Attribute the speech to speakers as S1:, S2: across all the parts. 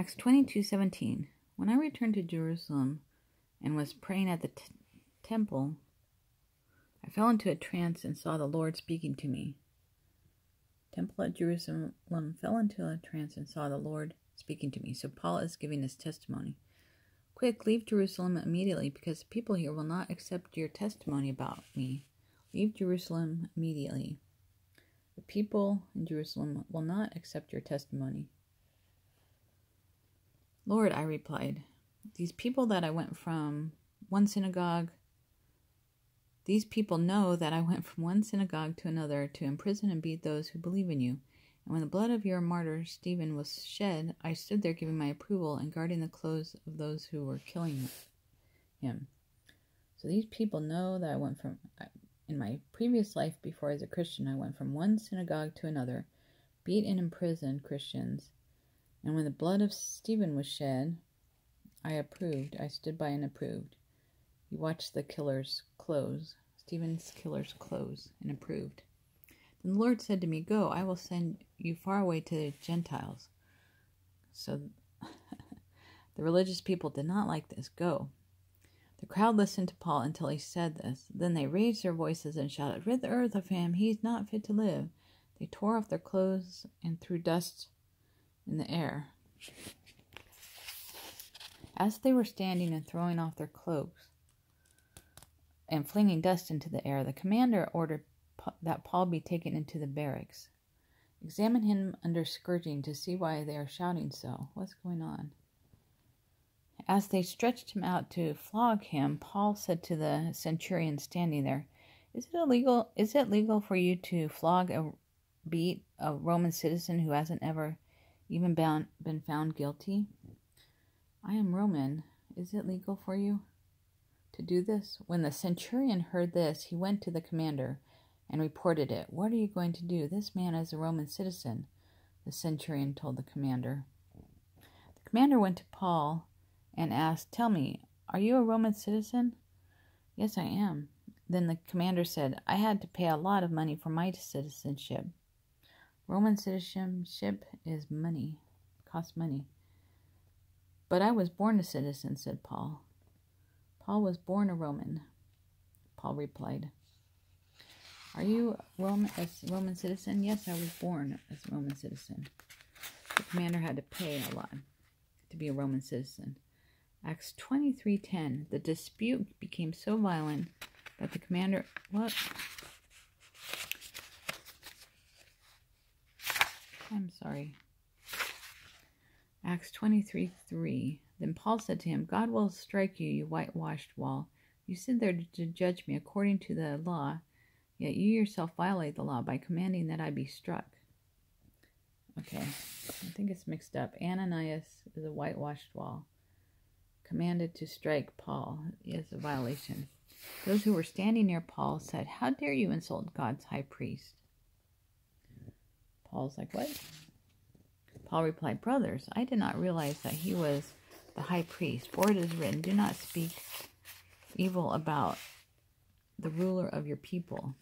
S1: Acts 22:17. When I returned to Jerusalem and was praying at the temple, I fell into a trance and saw the Lord speaking to me. Temple at Jerusalem fell into a trance and saw the Lord speaking to me. So Paul is giving his testimony. Quick, leave Jerusalem immediately, because the people here will not accept your testimony about me. Leave Jerusalem immediately. The people in Jerusalem will not accept your testimony. Lord, I replied, these people know that I went from one synagogue to another to imprison and beat those who believe in you. And when the blood of your martyr Stephen was shed, I stood there giving my approval and guarding the clothes of those who were killing him. So these people know that in my previous life before I was a Christian, I went from one synagogue to another, beat and imprisoned Christians. And when the blood of Stephen was shed, I approved. I stood by and approved. He watched the Stephen's killer's clothes, and approved. Then the Lord said to me, go, I will send you far away to the Gentiles. So the religious people did not like this. Go. The crowd listened to Paul until he said this. Then they raised their voices and shouted, rid the earth of him. He is not fit to live. They tore off their clothes and threw dust in the air. As they were standing and throwing off their cloaks and flinging dust into the air, the commander ordered that Paul be taken into the barracks. Examine him under scourging to see why they are shouting so. What's going on? As they stretched him out to flog him, Paul said to the centurion standing there, Is it legal for you to beat a Roman citizen who hasn't ever even been found guilty? I am Roman. Is it legal for you to do this? When the centurion heard this, he went to the commander and reported it. What are you going to do? This man is a Roman citizen, the centurion told the commander. The commander went to Paul and asked, Tell me, are you a Roman citizen? Yes, I am. Then the commander said, I had to pay a lot of money for my citizenship. Roman citizenship is money, costs money. But I was born a citizen, said Paul. Paul was born a Roman, Paul replied. Are you a Roman citizen? Yes, I was born as a Roman citizen. The commander had to pay a lot to be a Roman citizen. Acts 23:10. The dispute became so violent that the commander... What? I'm sorry. Acts 23:3. Then Paul said to him, God will strike you, you whitewashed wall. You sit there to judge me according to the law, yet you yourself violate the law by commanding that I be struck. Okay, I think it's mixed up. Ananias is a whitewashed wall. Commanded to strike Paul is a violation. Those who were standing near Paul said, How dare you insult God's high priest? Paul's like, what? Paul replied, Brothers, I did not realize that he was the high priest. For it is written, Do not speak evil about the ruler of your people.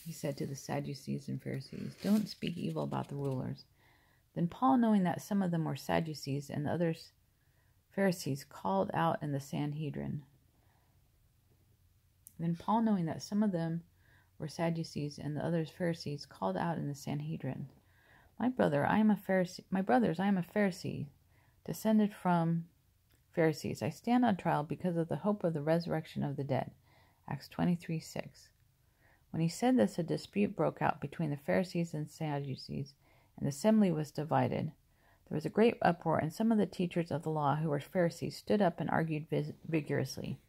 S1: He said to the Sadducees and Pharisees, Don't speak evil about the rulers. Then Paul, knowing that some of them were Sadducees and the others Pharisees, called out in the Sanhedrin. My brothers, I am a Pharisee, descended from Pharisees. I stand on trial because of the hope of the resurrection of the dead. Acts 23:6. When he said this, a dispute broke out between the Pharisees and Sadducees, and the assembly was divided. There was a great uproar, and some of the teachers of the law, who were Pharisees, stood up and argued vigorously.